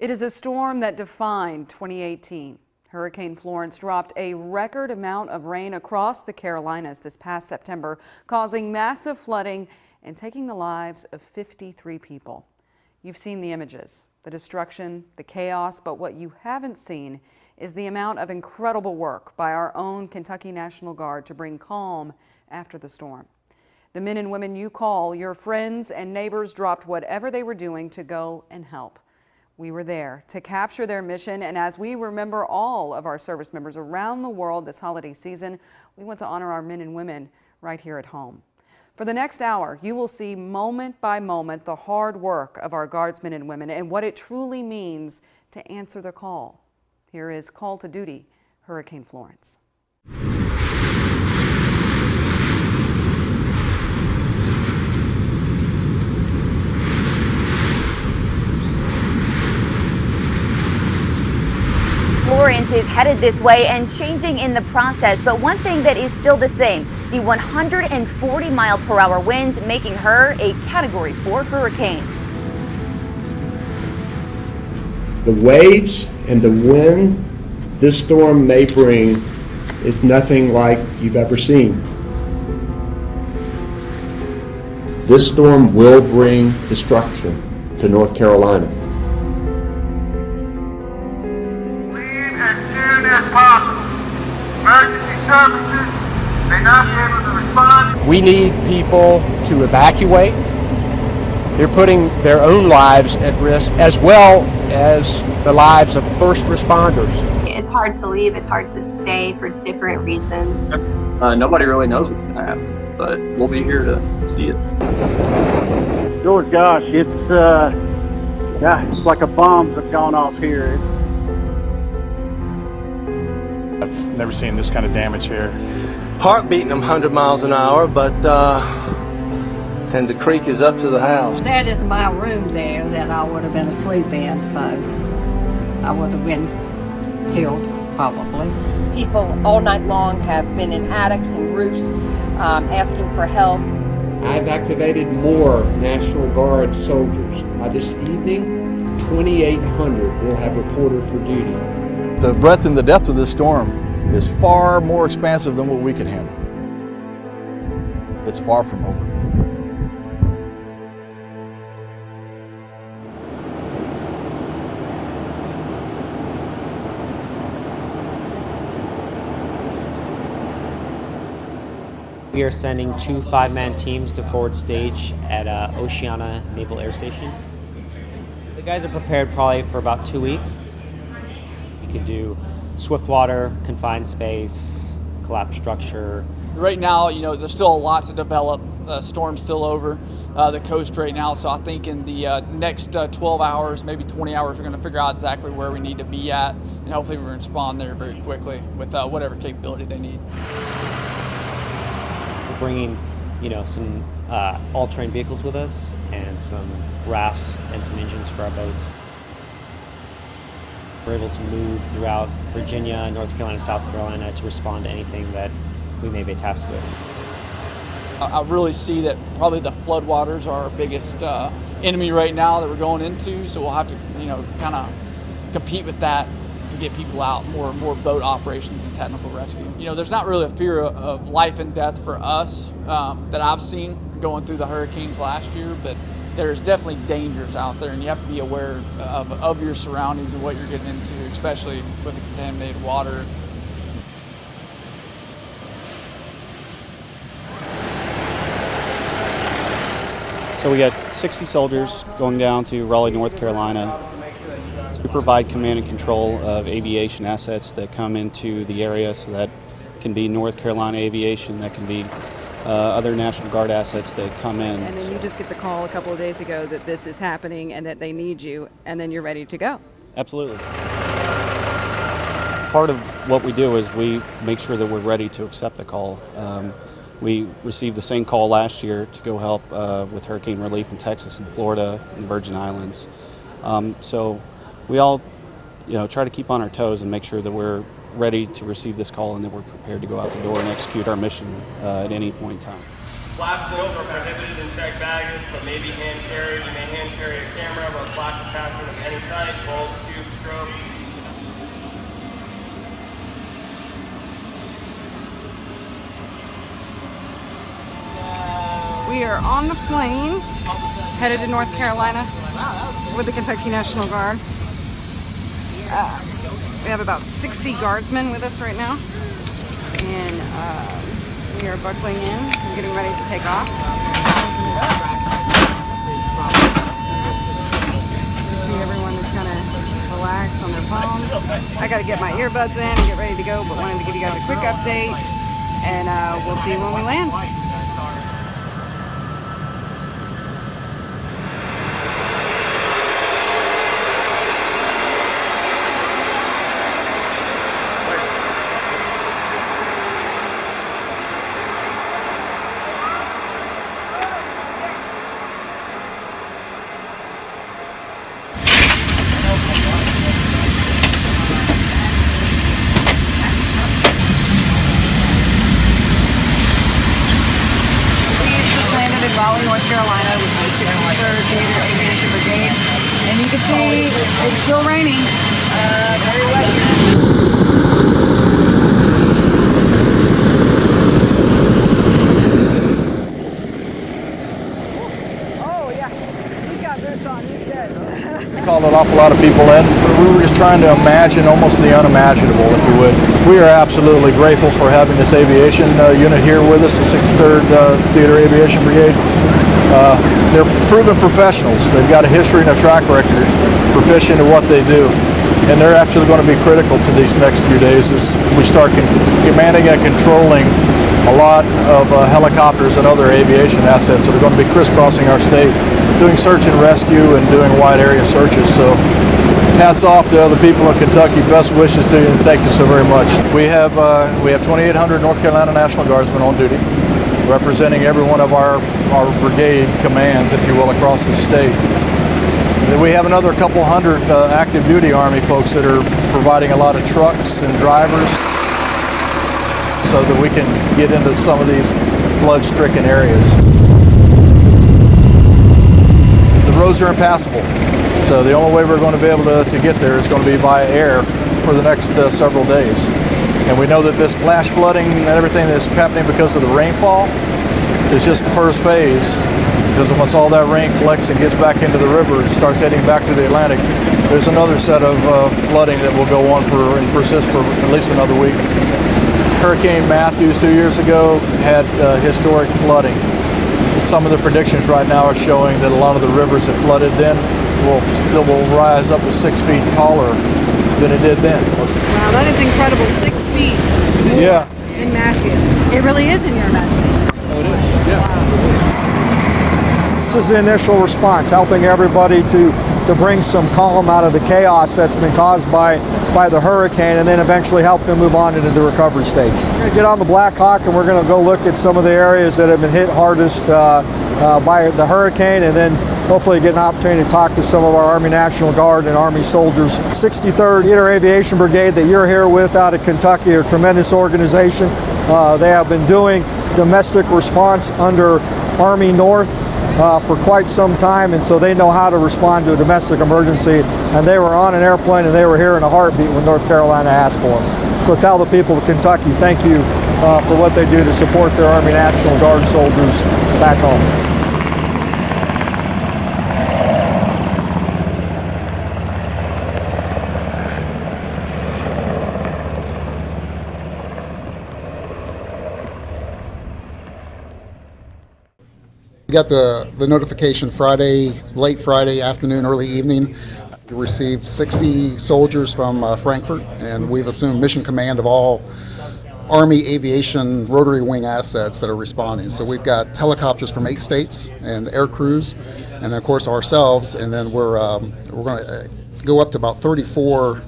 It is a storm that defined 2018. Hurricane Florence dropped a record amount of rain across the Carolinas this past September, causing massive flooding and taking the lives of 53 people. You've seen the images, the destruction, the chaos, but what you haven't seen is the amount of incredible work by our own Kentucky National Guard to bring calm after the storm. The men and women you call your friends and neighbors dropped whatever they were doing to go and help. We were there to capture their mission, and as we remember all of our service members around the world this holiday season, we want to honor our men and women right here at home. For the next hour, you will see moment by moment the hard work of our Guardsmen and women and what it truly means to answer the call. Here is Call to Duty, Hurricane Florence. Florence is headed this way and changing in the process, but one thing that is still the same, the 140-mile-per-hour winds making her a Category 4 hurricane. The waves and the wind this storm may bring is nothing like you've ever seen. This storm will bring destruction to North Carolina. As soon as possible. Emergency services may not be able to respond. We need people to evacuate. They're putting their own lives at risk as well as the lives of first responders. It's hard to leave, it's hard to stay for different reasons. Nobody really knows what's going to happen, but we'll be here to see it. Oh gosh, it's like a bombs have gone off here. I've never seen this kind of damage here. Heart beating them 100 miles an hour, but and the creek is up to the house. That is my room there that I would have been asleep in, so I would have been killed probably. People all night long have been in attics and roofs asking for help. I've activated more National Guard soldiers. By this evening, 2,800 will have reported for duty. The breadth and the depth of this storm is far more expansive than what we can handle. It's far from over. We are sending 2 5-man teams to forward stage at Oceana Naval Air Station. The guys are prepared probably for about 2 weeks. You can do swift water, confined space, collapsed structure. Right now, there's still a lot to develop. The storm's still over the coast right now, so I think in the next 12 hours, maybe 20 hours, we're going to figure out exactly where we need to be at, and hopefully we're going to respond there very quickly with whatever capability they need. We're bringing, some all-terrain vehicles with us and some rafts and some engines for our boats. We're able to move throughout Virginia, North Carolina, South Carolina to respond to anything that we may be tasked with. I really see that probably the floodwaters are our biggest enemy right now that we're going into, so we'll have to, kind of compete with that to get people out, more boat operations and technical rescue. There's not really a fear of life and death for us that I've seen going through the hurricanes last year, but there's definitely dangers out there, and you have to be aware of your surroundings and what you're getting into, especially with the contaminated water. So we got 60 soldiers going down to Raleigh, North Carolina to provide command and control of aviation assets that come into the area. So that can be North Carolina aviation, that can be other National Guard assets that come in. And then you just get the call a couple of days ago that this is happening and that they need you, and then you're ready to go. Absolutely. Part of what we do is we make sure that we're ready to accept the call. We received the same call last year to go help with hurricane relief in Texas and Florida and Virgin Islands. So we all, try to keep on our toes and make sure that we're ready to receive this call and that we're prepared to go out the door and execute our mission at any point in time. Flash wheels are prohibited in checked baggage, but may be hand carried. You may hand carry a camera or a flash attachment of any type, bulb, tube, strobe. We are on the plane, headed to North Carolina with the Kentucky National Guard. We have about 60 guardsmen with us right now, and we are buckling in and getting ready to take off. See everyone is kind of relaxed on their phones. I got to get my earbuds in and get ready to go, but wanted to give you guys a quick update, and we'll see you when we land. Raleigh, North Carolina with the 63rd Theater Aviation Brigade, and you can see it's still raining, very wet. Oh yeah, he's got boots on, he's dead. We called an awful lot of people in. We were just trying to imagine almost the unimaginable, if you would. We are absolutely grateful for having this aviation unit here with us, the 63rd Theater Aviation Brigade. They're proven professionals. They've got a history and a track record, proficient in what they do. And they're actually going to be critical to these next few days as we start commanding and controlling a lot of helicopters and other aviation assets that are going to be crisscrossing our state, doing search and rescue and doing wide area searches. So hats off to other people in Kentucky. Best wishes to you, and thank you so very much. We have 2,800 North Carolina National Guardsmen on duty, representing every one of our brigade commands, if you will, across the state. Then we have another couple hundred active duty Army folks that are providing a lot of trucks and drivers so that we can get into some of these flood-stricken areas. The roads are impassable, so the only way we're going to be able to get there is going to be via air for the next several days. And we know that this flash flooding and everything that's happening because of the rainfall is just the first phase. Because once all that rain collects and gets back into the river and starts heading back to the Atlantic, there's another set of flooding that will go on and persist for at least another week. Hurricane Matthew 2 years ago had historic flooding. Some of the predictions right now are showing that a lot of the rivers that flooded then will rise up to 6 feet taller than it did then. Wow, that is incredible. 6 feet more in Matthew. It really is in your imagination. Oh, it is. Yeah. Wow. This is the initial response, helping everybody to bring some calm out of the chaos that's been caused by the hurricane, and then eventually help them move on into the recovery stage. We're going to get on the Black Hawk and we're going to go look at some of the areas that have been hit hardest by the hurricane, and then hopefully get an opportunity to talk to some of our Army National Guard and Army soldiers. 63rd Theater Aviation Brigade that you're here with out of Kentucky, a tremendous organization. They have been doing domestic response under Army North for quite some time, and so they know how to respond to a domestic emergency, and they were on an airplane and they were here in a heartbeat when North Carolina asked for them. So tell the people of Kentucky thank you for what they do to support their Army National Guard soldiers back home. We got the notification late Friday afternoon, early evening. We received 60 soldiers from Frankfurt, and we've assumed mission command of all Army aviation rotary wing assets that are responding. So we've got helicopters from 8 states and air crews, and then of course ourselves, and then we're going to go up to about 34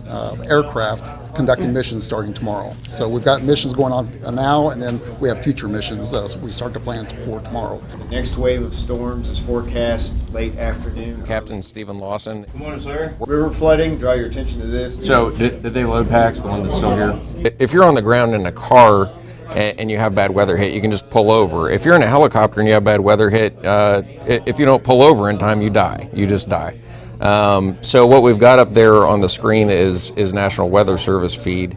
aircraft conducting missions starting tomorrow. So we've got missions going on now, and then we have future missions so we start to plan for tomorrow. Next wave of storms is forecast late afternoon. Captain Stephen Lawson. Good morning, sir. River flooding, draw your attention to this. So did they load packs, the one that's still here? If you're on the ground in a car, and you have bad weather hit, you can just pull over. If you're in a helicopter and you have bad weather hit, if you don't pull over in time, you die. You just die. So what we've got up there on the screen is National Weather Service feed.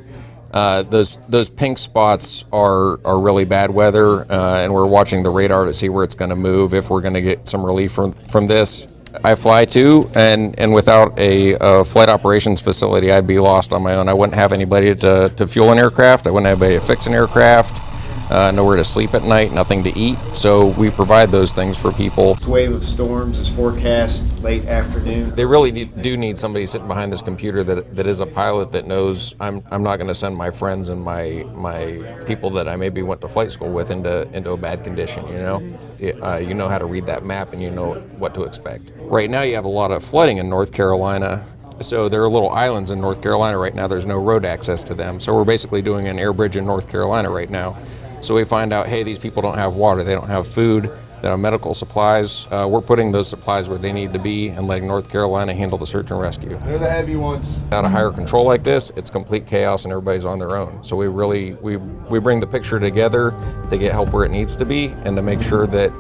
Those pink spots are really bad weather, and we're watching the radar to see where it's going to move, if we're going to get some relief from this. I fly too, and without a flight operations facility, I'd be lost on my own. I wouldn't have anybody to fuel an aircraft. I wouldn't have anybody to fix an aircraft. Nowhere to sleep at night, nothing to eat. So we provide those things for people. This wave of storms is forecast late afternoon. They really do need somebody sitting behind this computer that is a pilot that knows I'm not going to send my friends and my people that I maybe went to flight school with into a bad condition. You know how to read that map and you know what to expect. Right now you have a lot of flooding in North Carolina. So there are little islands in North Carolina right now. There's no road access to them. So we're basically doing an air bridge in North Carolina right now. So we find out, hey, these people don't have water, they don't have food, they don't have medical supplies. We're putting those supplies where they need to be and letting North Carolina handle the search and rescue. They're the heavy ones. Without a higher control like this, it's complete chaos and everybody's on their own. So we bring the picture together to get help where it needs to be and to make sure that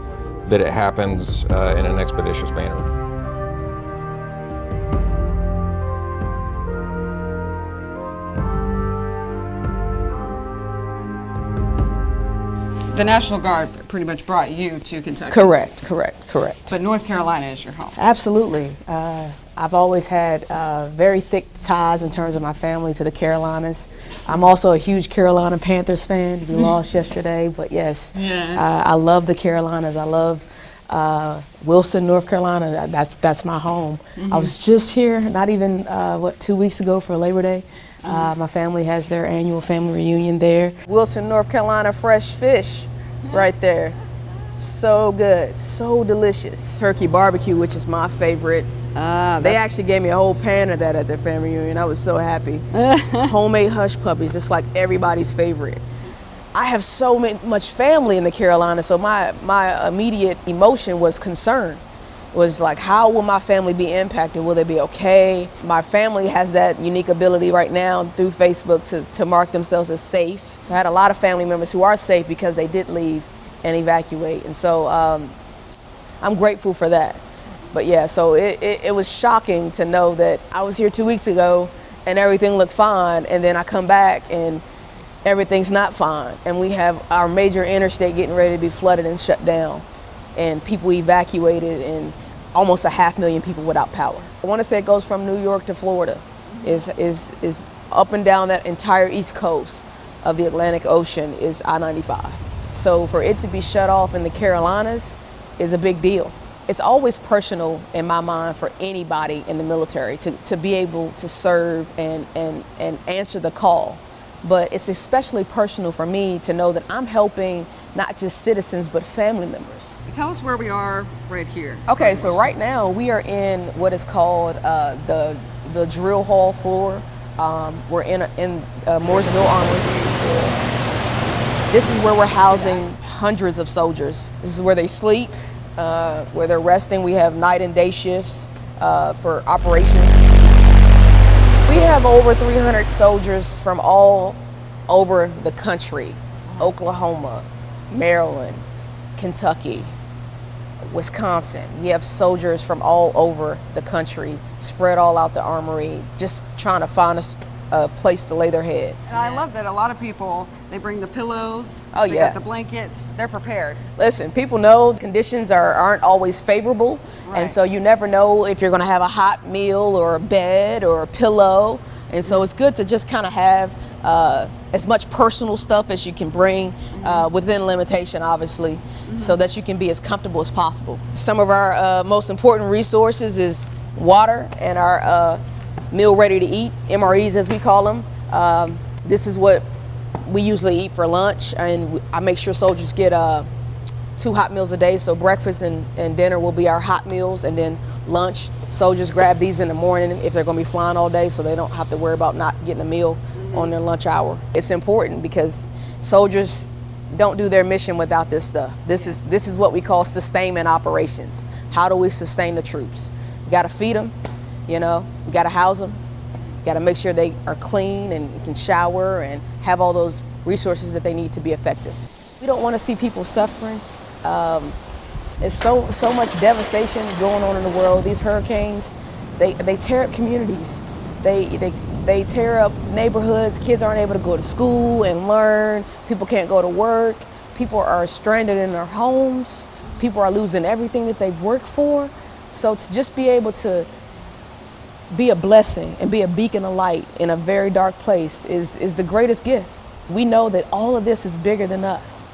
it happens in an expeditious manner. The National Guard pretty much brought you to Kentucky. Correct. But North Carolina is your home. Absolutely. I've always had very thick ties in terms of my family to the Carolinas. I'm also a huge Carolina Panthers fan. We lost yesterday, but yes, I love the Carolinas. I love Wilson, North Carolina. That's my home. I was just here, not even 2 weeks ago for Labor Day. My family has their annual family reunion there. Wilson, North Carolina, fresh fish right there. So good, so delicious. Turkey barbecue, which is my favorite. They actually gave me a whole pan of that at their family reunion. I was so happy. Homemade hush puppies, just like everybody's favorite. I have so much family in the Carolinas, so my immediate emotion was concern. Was like, how will my family be impacted? Will they be okay? My family has that unique ability right now through Facebook to mark themselves as safe. So I had a lot of family members who are safe because they did leave and evacuate. And so I'm grateful for that. But yeah, so it was shocking to know that I was here 2 weeks ago and everything looked fine. And then I come back and everything's not fine. And we have our major interstate getting ready to be flooded and shut down. And people evacuated and almost 500,000 people without power. I want to say it goes from New York to Florida, is up and down that entire east coast of the Atlantic Ocean is I-95. So for it to be shut off in the Carolinas is a big deal. It's always personal in my mind for anybody in the military to be able to serve and answer the call. But it's especially personal for me to know that I'm helping not just citizens, but family members. Tell us where we are right here. Okay, so right now we are in what is called the drill hall floor. We're in Mooresville Armory. This is where we're housing hundreds of soldiers. This is where they sleep, where they're resting. We have night and day shifts for operations. We have over 300 soldiers from all over the country: Oklahoma, Maryland, Kentucky, Wisconsin. We have soldiers from all over the country spread all out the armory, just trying to find a place to lay their head. And I love that a lot of people, they bring the pillows, they got the blankets, they're prepared. Listen, people know conditions aren't always favorable, and so you never know if you're gonna have a hot meal or a bed or a pillow. And so it's good to just kind of have as much personal stuff as you can bring within limitation, obviously, so that you can be as comfortable as possible. Some of our most important resources is water and our meal ready to eat, MREs as we call them. This is what we usually eat for lunch, and I make sure soldiers get 2 hot meals a day. So breakfast and dinner will be our hot meals, and then lunch, soldiers grab these in the morning if they're going to be flying all day, so they don't have to worry about not getting a meal on their lunch hour. It's important because soldiers don't do their mission without this stuff. This is what we call sustainment operations. How do we sustain the troops? We got to feed them, we got to house them, got to make sure they are clean and can shower and have all those resources that they need to be effective. We don't want to see people suffering. It's so much devastation going on in the world. These hurricanes, they tear up communities. They tear up neighborhoods. Kids aren't able to go to school and learn. People can't go to work. People are stranded in their homes. People are losing everything that they've worked for. So to just be able to be a blessing and be a beacon of light in a very dark place is the greatest gift. We know that all of this is bigger than us.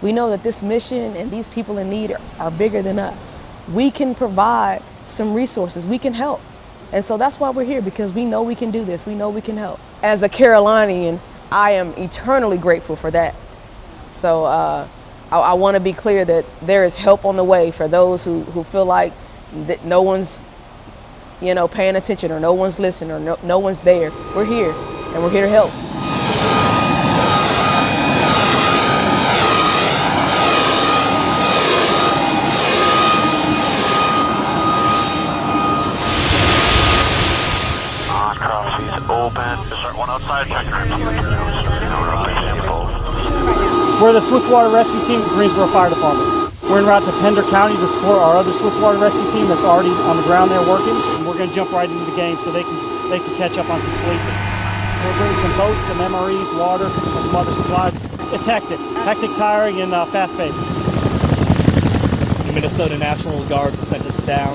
We know that this mission and these people in need are bigger than us. We can provide some resources. We can help. And so that's why we're here, because we know we can do this. We know we can help. As a Carolinian, I am eternally grateful for that. So I want to be clear that there is help on the way for those who feel like that no one's paying attention, or no one's listening, or no one's there. We're here, and we're here to help. We're the Swiftwater Rescue Team at Greensboro Fire Department. We're en route to Pender County to support our other Swiftwater Rescue Team that's already on the ground there working. And we're going to jump right into the game so they can catch up on some sleeping. We'll bring some boats, some MREs, water, and some other supplies. It's hectic, tiring, and fast-paced. The Minnesota National Guard sent us down,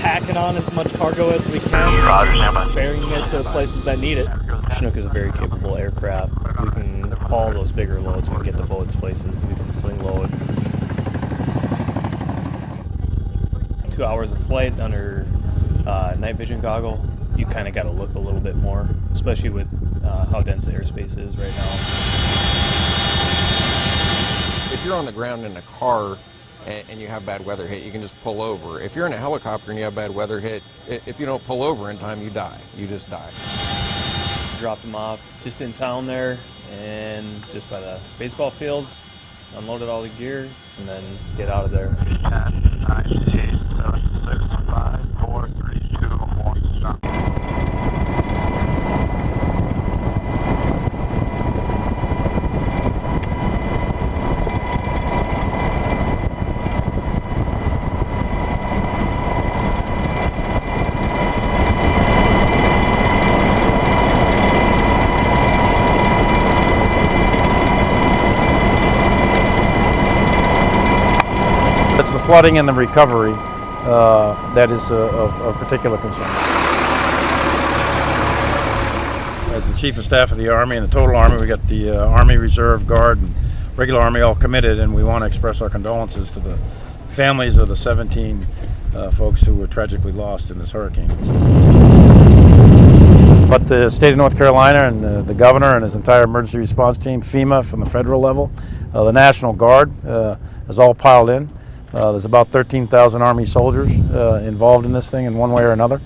packing on as much cargo as we can, ferrying it to places that need it. Chinook is a very capable aircraft. We can haul those bigger loads and get the boats places. We can sling load. 2 hours of flight under night vision goggle, you kind of got to look a little bit more, especially with how dense the airspace is right now. If you're on the ground in a car and you have bad weather hit, you can just pull over. If you're in a helicopter and you have bad weather hit, if you don't pull over in time, you die. You just die. Drop them off just in town there and just by the baseball fields, unloaded all the gear, and then get out of there. 10, 9, 8, 7, 6, 5, 4, 3, 2, 1, stop. It's the flooding and the recovery that is of particular concern. As the Chief of Staff of the Army and the total Army, we got the Army Reserve Guard and regular Army all committed, and we want to express our condolences to the families of the 17 folks who were tragically lost in this hurricane. But the state of North Carolina and the governor and his entire emergency response team, FEMA from the federal level, the National Guard is all piled in. There's about 13,000 Army soldiers involved in this thing in one way or another.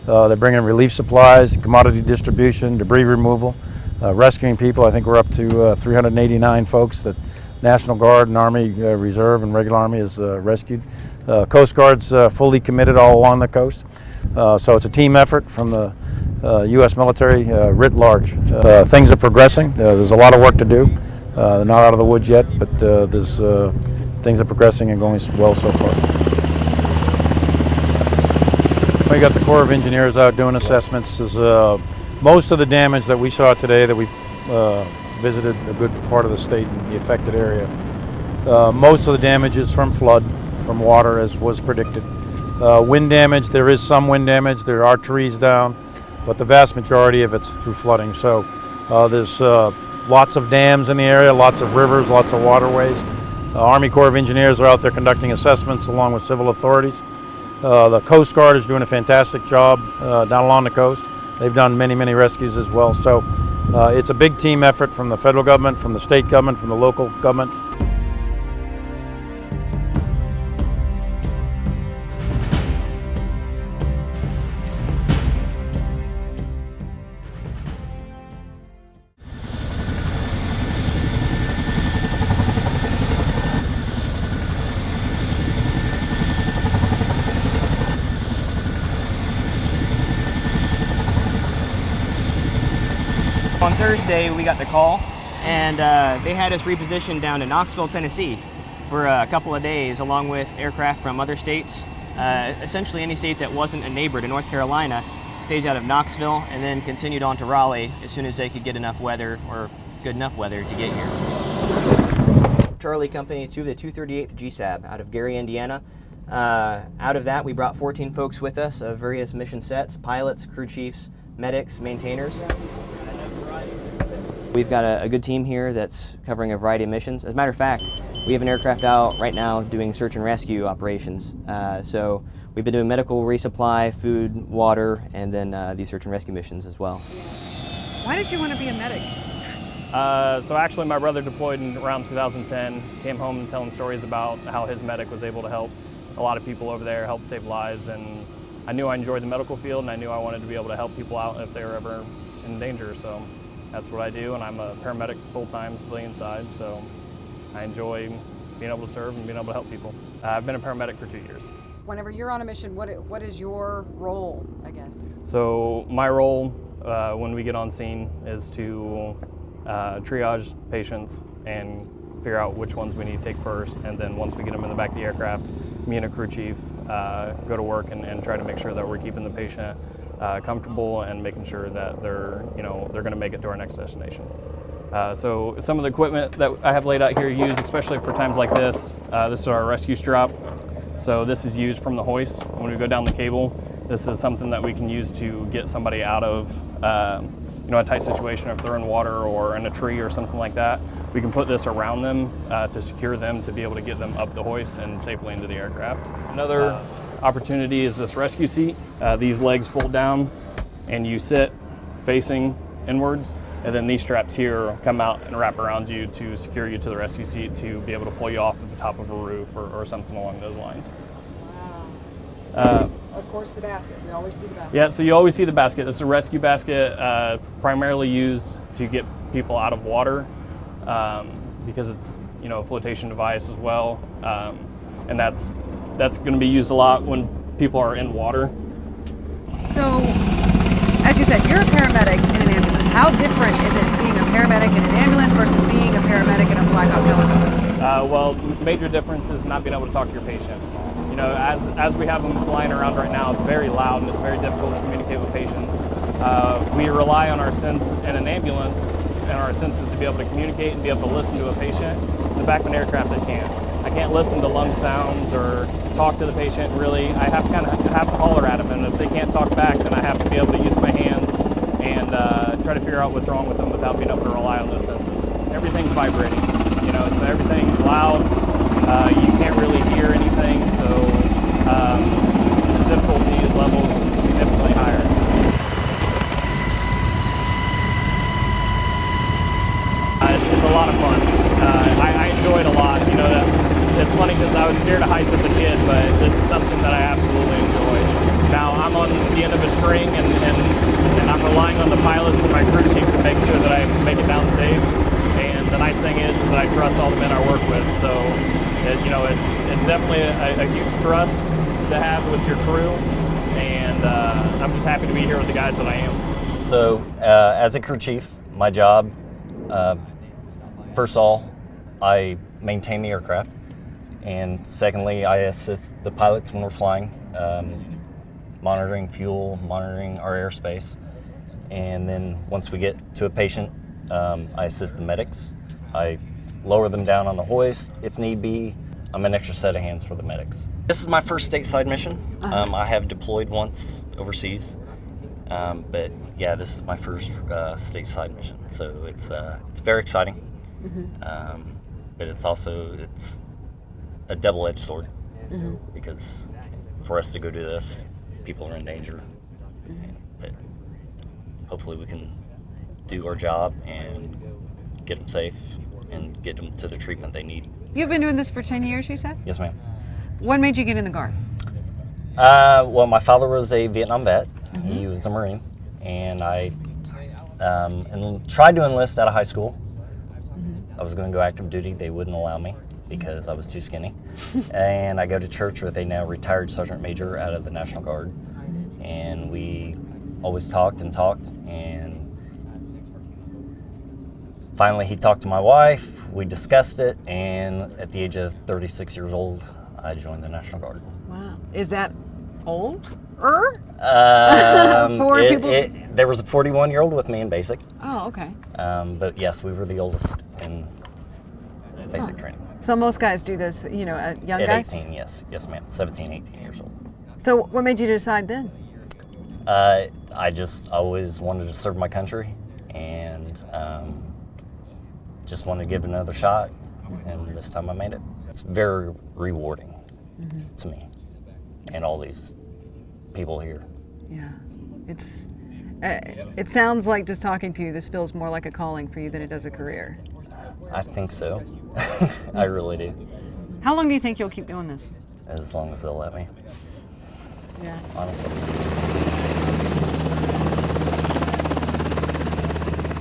They're bringing relief supplies, commodity distribution, debris removal, rescuing people. I think we're up to 389 folks that National Guard and Army Reserve and regular Army has rescued. Coast Guard's fully committed all along the coast. So it's a team effort from the U.S. military writ large. Things are progressing. There's a lot of work to do. They're not out of the woods yet, but things are progressing and going well so far. We got the Corps of Engineers out doing assessments. Most of the damage that we saw today, that we visited a good part of the state in the affected area, most of the damage is from flood, from water, as was predicted. Wind damage, there is some wind damage. There are trees down, but the vast majority of it's through flooding. So there's lots of dams in the area, lots of rivers, lots of waterways. Army Corps of Engineers are out there conducting assessments along with civil authorities. The Coast Guard is doing a fantastic job down along the coast. They've done many, many rescues as well. So it's a big team effort from the federal government, from the state government, from the local government. On Thursday, we got the call and they had us repositioned down to Knoxville, Tennessee for a couple of days, along with aircraft from other states. Essentially any state that wasn't a neighbor to North Carolina staged out of Knoxville and then continued on to Raleigh as soon as they could get enough weather, or good enough weather, to get here. Charlie Company 2 of the 238th GSAB out of Gary, Indiana. Out of that, we brought 14 folks with us of various mission sets: pilots, crew chiefs, medics, maintainers. We've got a good team here that's covering a variety of missions. As a matter of fact, we have an aircraft out right now doing search and rescue operations. So we've been doing medical resupply, food, water, and then these search and rescue missions as well. Why did you want to be a medic? So actually my brother deployed in around 2010, came home and telling stories about how his medic was able to help a lot of people over there, help save lives, and I knew I enjoyed the medical field and I knew I wanted to be able to help people out if they were ever in danger, so that's what I do, and I'm a paramedic full-time civilian side, so I enjoy being able to serve and being able to help people. I've been a paramedic for 2 years. Whenever you're on a mission, what is your role, I guess? So my role when we get on scene is to triage patients and figure out which ones we need to take first, and then once we get them in the back of the aircraft, me and a crew chief go to work and try to make sure that we're keeping the patient comfortable and making sure that they're going to make it to our next destination. So some of the equipment that I have laid out here used especially for times like this. This is our rescue strap. So this is used from the hoist when we go down the cable. This is something that we can use to get somebody out of a tight situation if they're in water or in a tree or something like that. We can put this around them to secure them to be able to get them up the hoist and safely into the aircraft. Another opportunity is this rescue seat. These legs fold down and you sit facing inwards, and then these straps here come out and wrap around you to secure you to the rescue seat to be able to pull you off at the top of a roof or something along those lines. Wow. Of course, the basket. We always see the basket. Yeah, so you always see the basket. This is a rescue basket primarily used to get people out of water because it's a flotation device as well, and that's going to be used a lot when people are in water. So, as you said, you're a paramedic in an ambulance. How different is it being a paramedic in an ambulance versus being a paramedic in a Black Hawk helicopter? Well, major difference is not being able to talk to your patient. As we have them flying around right now, it's very loud and it's very difficult to communicate with patients. We rely on our sense in an ambulance and our senses to be able to communicate and be able to listen to a patient. In the back of an aircraft, I can't listen to lung sounds or talk to the patient really. I have to holler at them, and if they can't talk back, then I have to be able to use my hands and try to figure out what's wrong with them without being able to rely on those senses. Everything's vibrating, so everything's loud. You can't really hear anything, so the difficulty level is significantly higher. It's a lot of fun. I enjoy it a lot. It's funny because I was scared of heights as a kid, but this is something that I absolutely enjoy. Now I'm on the end of a string, and I'm relying on the pilots and my crew chief to make sure that I make it down safe. And the nice thing is that I trust all the men I work with. So, it's definitely a huge trust to have with your crew, and I'm just happy to be here with the guys that I am. So, as a crew chief, my job, first of all, I maintain the aircraft, and secondly, I assist the pilots when we're flying, monitoring fuel, monitoring our airspace, and then once we get to a patient, I assist the medics. I lower them down on the hoist if need be. I'm an extra set of hands for the medics. This is my first stateside mission. I have deployed once overseas, but yeah, this is my first stateside mission. So it's very exciting, but it's a double-edged sword because for us to go do this, people are in danger. But hopefully we can do our job and get them safe and get them to the treatment they need. You've been doing this for 10 years, you said? Yes, ma'am. What made you get in the Guard? Well, my father was a Vietnam vet. He was a Marine, and I tried to enlist out of high school. I was going to go active duty. They wouldn't allow me because I was too skinny. And I go to church with a now retired Sergeant Major out of the National Guard, and we always talked, and finally, he talked to my wife, we discussed it, and at the age of 36 years old, I joined the National Guard. Wow. Is that old? For people? There was a 41-year-old with me in basic. Oh, okay. But yes, we were the oldest in basic training. So most guys do this, you know, young At guys? 18, yes. Yes, ma'am. 17, 18 years old. So what made you decide then? I just always wanted to serve my country and just wanted to give it another shot, and this time I made it. It's very rewarding to me and all these people here. Yeah, it's. It sounds like, just talking to you, this feels more like a calling for you than it does a career. I think so. I really do. How long do you think you'll keep doing this? As long as they'll let me. Yeah. Honestly.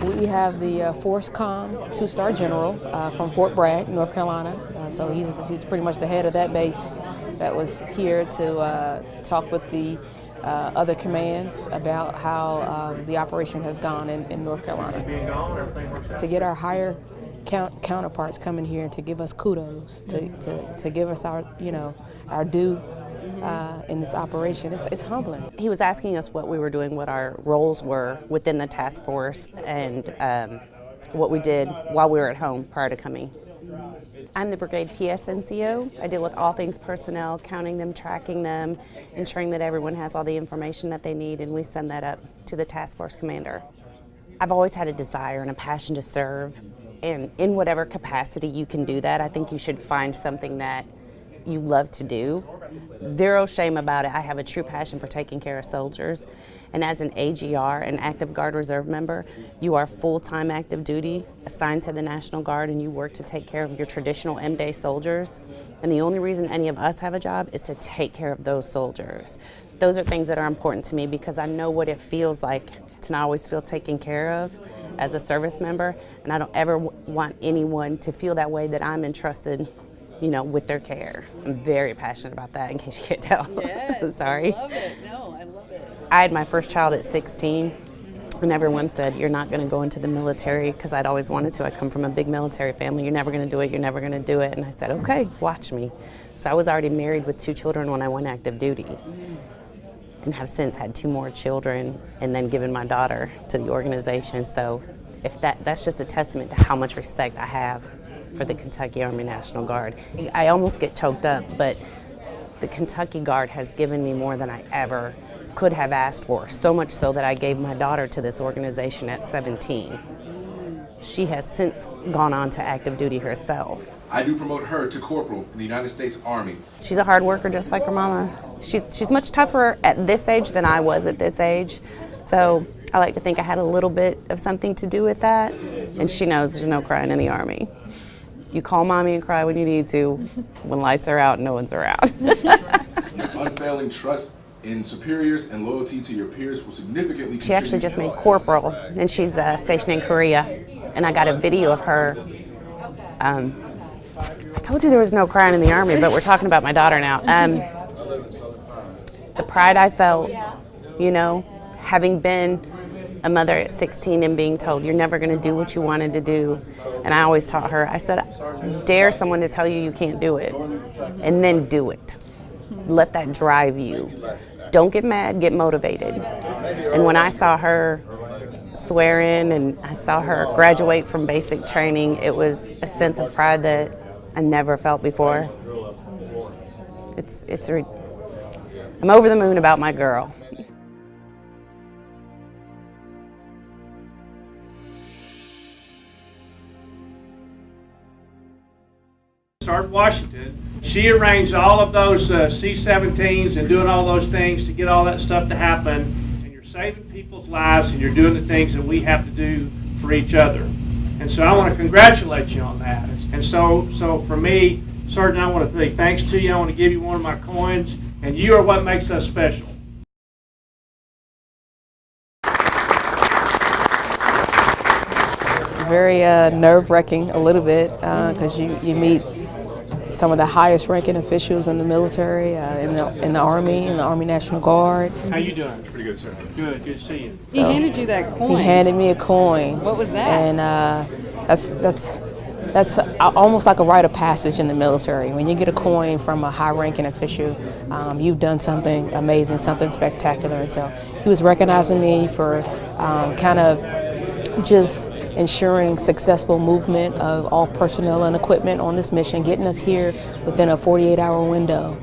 We have the Force Com 2-star general from Fort Bragg, North Carolina. So he's pretty much the head of that base that was here to talk with the other commands about how the operation has gone in North Carolina. To get our higher counterparts coming here to give us kudos, to give us our, you know, our due in this operation, it's humbling. He was asking us what we were doing, what our roles were within the task force, and what we did while we were at home prior to coming. I'm the brigade PSNCO. I deal with all things personnel, counting them, tracking them, ensuring that everyone has all the information that they need, and we send that up to the task force commander. I've always had a desire and a passion to serve, and in whatever capacity you can do that, I think you should find something that you love to do. Zero shame about it. I have a true passion for taking care of soldiers. And as an AGR, an active Guard Reserve member, you are full-time active duty, assigned to the National Guard, and you work to take care of your traditional M-Day soldiers. And the only reason any of us have a job is to take care of those soldiers. Those are things that are important to me because I know what it feels like to not always feel taken care of as a service member, and I don't ever want anyone to feel that way that I'm entrusted, you know, with their care. I'm very passionate about that, in case you can't tell. Yes, Sorry. I love it. No, I love it. I had my first child at 16, and everyone said, you're not going to go into the military, because I'd always wanted to. I come from a big military family. You're never going to do it. You're never going to do it. And I said, okay, watch me. So I was already married with 2 children when I went active duty, and have since had 2 more children, and then given my daughter to the organization. So if that's just a testament to how much respect I have for the Kentucky Army National Guard. I almost get choked up, but the Kentucky Guard has given me more than I ever could have asked for, so much so that I gave my daughter to this organization at 17. She has since gone on to active duty herself. I do promote her to corporal in the United States Army. She's a hard worker just like her mama. She's much tougher at this age than I was at this age. So I like to think I had a little bit of something to do with that. And she knows there's no crying in the Army. You call mommy and cry when you need to. When lights are out, no one's around. Unfailing trust in superiors and loyalty to your peers will significantly She actually just made corporal, and she's stationed in Korea. And I got a video of her. I told you there was no crying in the Army, but we're talking about my daughter now. The pride I felt, you know, having been a mother at 16 and being told you're never going to do what you wanted to do. And I always taught her, I said, dare someone to tell you you can't do it, and then do it. Let that drive you. Don't get mad, get motivated. And when I saw her swear in and I saw her graduate from basic training, it was a sense of pride that I never felt before. I'm over the moon about my girl. Sergeant Washington, she arranged all of those C-17s and doing all those things to get all that stuff to happen, and you're saving people's lives and you're doing the things that we have to do for each other. And so I want to congratulate you on that. And so for me, Sergeant, I want to say thanks to you. I want to give you one of my coins, and you are what makes us special. Very nerve-wracking a little bit, because you meet some of the highest ranking officials in the military, in the Army National Guard. How you doing? Pretty good, sir. Good to see you. He handed you that coin. He handed me a coin. What was that? And that's almost like a rite of passage in the military. When you get a coin from a high-ranking official, you've done something amazing, something spectacular. And so he was recognizing me for kind of just ensuring successful movement of all personnel and equipment on this mission, getting us here within a 48-hour window,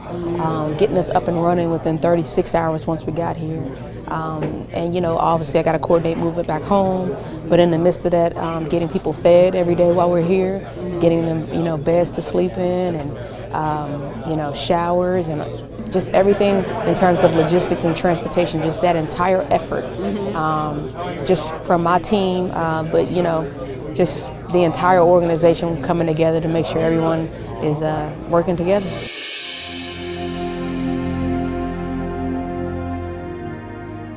getting us up and running within 36 hours once we got here. And you know, obviously I got to coordinate movement back home, but in the midst of that, getting people fed every day while we're here, getting them, you know, beds to sleep in, and you know, showers, and just everything in terms of logistics and transportation, just that entire effort, just from my team, but you know, just the entire organization coming together to make sure everyone is working together.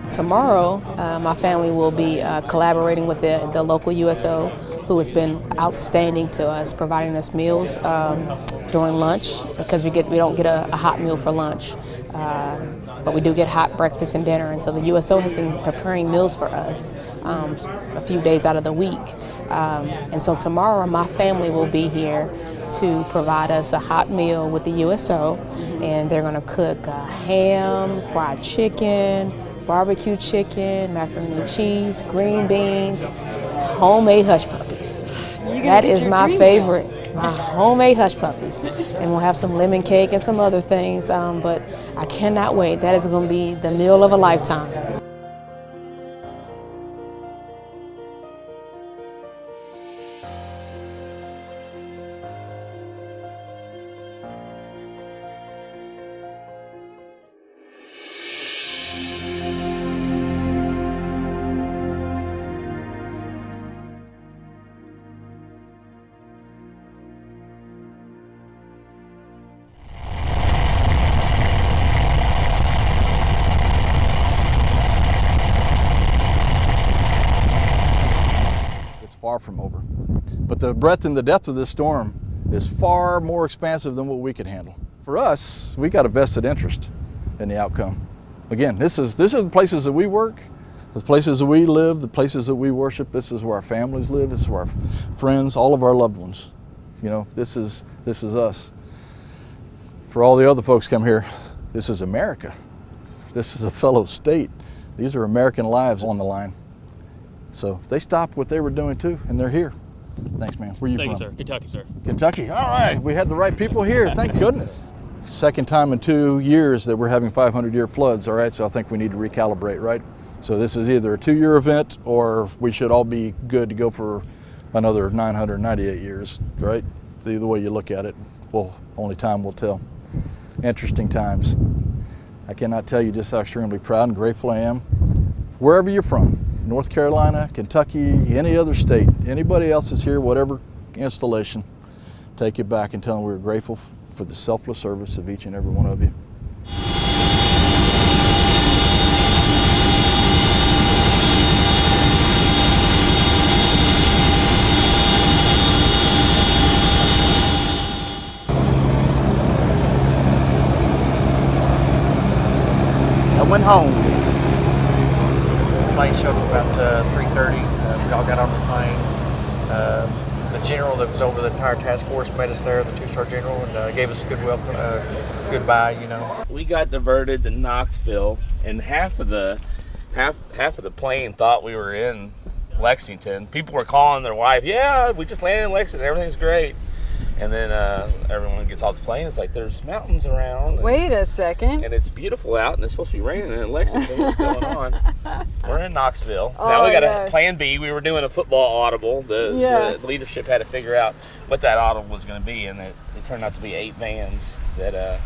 Tomorrow, my family will be collaborating with the local USO, who has been outstanding to us, providing us meals during lunch, because we don't get a hot meal for lunch, but we do get hot breakfast and dinner. And so the USO has been preparing meals for us a few days out of the week. And so tomorrow, my family will be here to provide us a hot meal with the USO, and they're going to cook ham, fried chicken, barbecue chicken, macaroni and cheese, green beans, homemade hush puppies. That is my favorite, my homemade hush puppies. And we'll have some lemon cake and some other things, but I cannot wait. That is going to be the meal of a lifetime. Far from over. But the breadth and the depth of this storm is far more expansive than what we could handle. For us, we got a vested interest in the outcome. Again, these are the places that we work, the places that we live, the places that we worship. This is where our families live, this is where our friends, all of our loved ones. You know, this is us. For all the other folks come here, this is America. This is a fellow state. These are American lives on the line. So they stopped what they were doing too, and they're here. Thanks, man. Where are you from? Thank you, sir. Kentucky, sir. Kentucky. All right. We had the right people here. Thank goodness. Second time in 2 years that we're having 500-year floods. All right. So I think we need to recalibrate, right? So this is either a 2-year event, or we should all be good to go for another 998 years, right? Either way you look at it, well, only time will tell. Interesting times. I cannot tell you just how extremely proud and grateful I am. Wherever you're from, North Carolina, Kentucky, any other state, anybody else is here, whatever installation, take it back and tell them we're grateful for the selfless service of each and every one of you. I went home. Plane showed up about 3:30. We all got on the plane. The general that was over the entire task force met us there, the 2-star general, and gave us a good welcome, goodbye. You know, we got diverted to Knoxville, and half of the plane thought we were in Lexington. People were calling their wife, "Yeah, we just landed in Lexington. Everything's great." And then everyone gets off the plane. It's like there's mountains around. Wait a second. And it's beautiful out, and it's supposed to be raining in Lexington. What's going on? We're in Knoxville. Oh, now we got a plan B. We were doing a football audible. The leadership had to figure out what that audible was going to be, and it turned out to be 8 vans that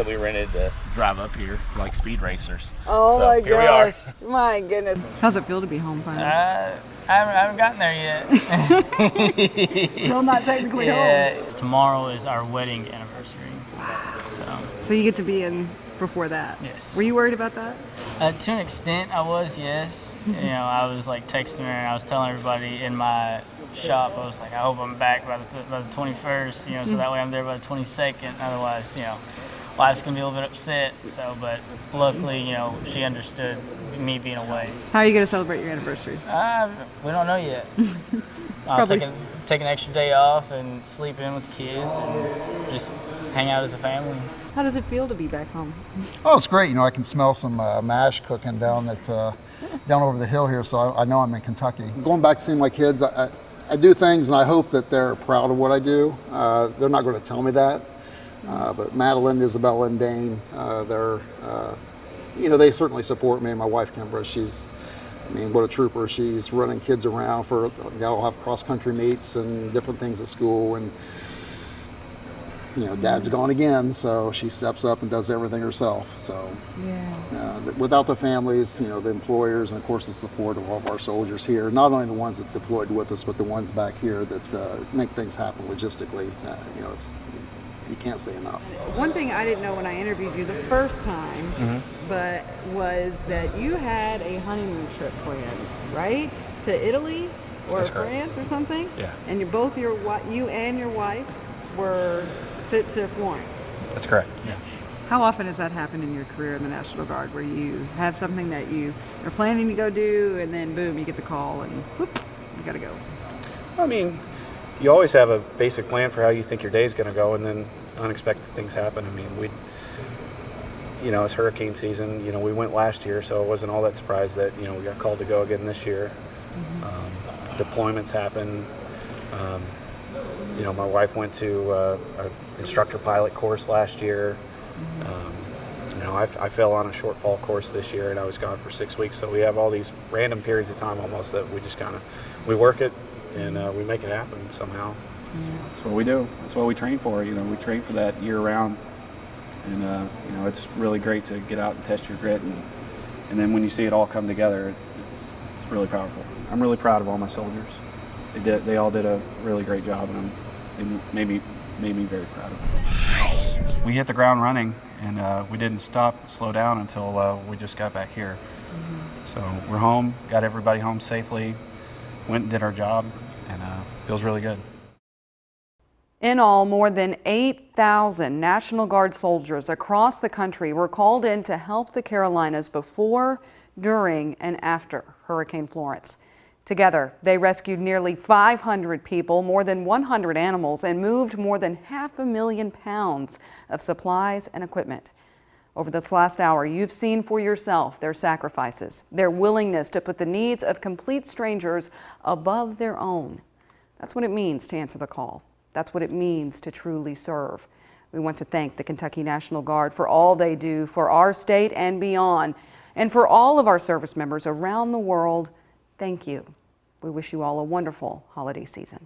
we rented to drive up here like speed racers. Oh, so my here we are. gosh. My goodness. How's it feel to be home finally? I haven't gotten there yet. Still not technically home. home. Tomorrow is our wedding anniversary. So you get to be in before that. Yes. Were you worried about that? To an extent, I was, yes. I was like texting her and I was telling everybody in my shop, I was like, I hope I'm back by the 21st, so that way I'm there by the 22nd. Otherwise, wife's going to be a little bit upset. So, but luckily, she understood me being away. How are you going to celebrate your anniversary? We don't know yet. Probably take an extra day off and sleep in with the kids and just hang out as a family. How does it feel to be back home? Oh, it's great. I can smell some mash cooking down over the hill here, so I know I'm in Kentucky. Going back to see my kids, I do things and I hope that they're proud of what I do. They're not going to tell me that, but Madeline, Isabella, and Dane, they certainly support me. And my wife, Kimbra, what a trooper. She's running kids around they all have cross-country meets and different things at school, and Dad's gone again, so she steps up and does everything herself. So without the families, the employers, and of course the support of all of our soldiers here, not only the ones that deployed with us, but the ones back here that make things happen logistically, you can't say enough. One thing I didn't know when I interviewed you the first time, but was that you had a honeymoon trip planned, right? To Italy or France or something? Yeah. And you and your wife were sent to Florence. That's correct. Yeah. How often has that happened in your career in the National Guard, where you have something that you are planning to go do, and then boom, you get the call, and whoop, you got to go? I mean, you always have a basic plan for how you think your day's going to go, and then unexpected things happen. I mean, it's hurricane season. We went last year, so it wasn't all that surprised that we got called to go again this year. Deployments happen. My wife went to an instructor pilot course last year. I fell on a short fall course this year, and I was gone for 6 weeks. So we have all these random periods of time almost that we just we work it and we make it happen somehow. That's what we do. That's what we train for. We train for that year round, and it's really great to get out and test your grit, and then when you see it all come together, it's really powerful. I'm really proud of all my soldiers. They all did a really great job, and it made me very proud of them. We hit the ground running, and we didn't slow down until we just got back here. So we're home, got everybody home safely, went and did our job, and feels really good. In all, more than 8,000 National Guard soldiers across the country were called in to help the Carolinas before, during, and after Hurricane Florence. Together, they rescued nearly 500 people, more than 100 animals, and moved more than 500,000 pounds of supplies and equipment. Over this last hour, you've seen for yourself their sacrifices, their willingness to put the needs of complete strangers above their own. That's what it means to answer the call. That's what it means to truly serve. We want to thank the Kentucky National Guard for all they do for our state and beyond. And for all of our service members around the world, thank you. We wish you all a wonderful holiday season.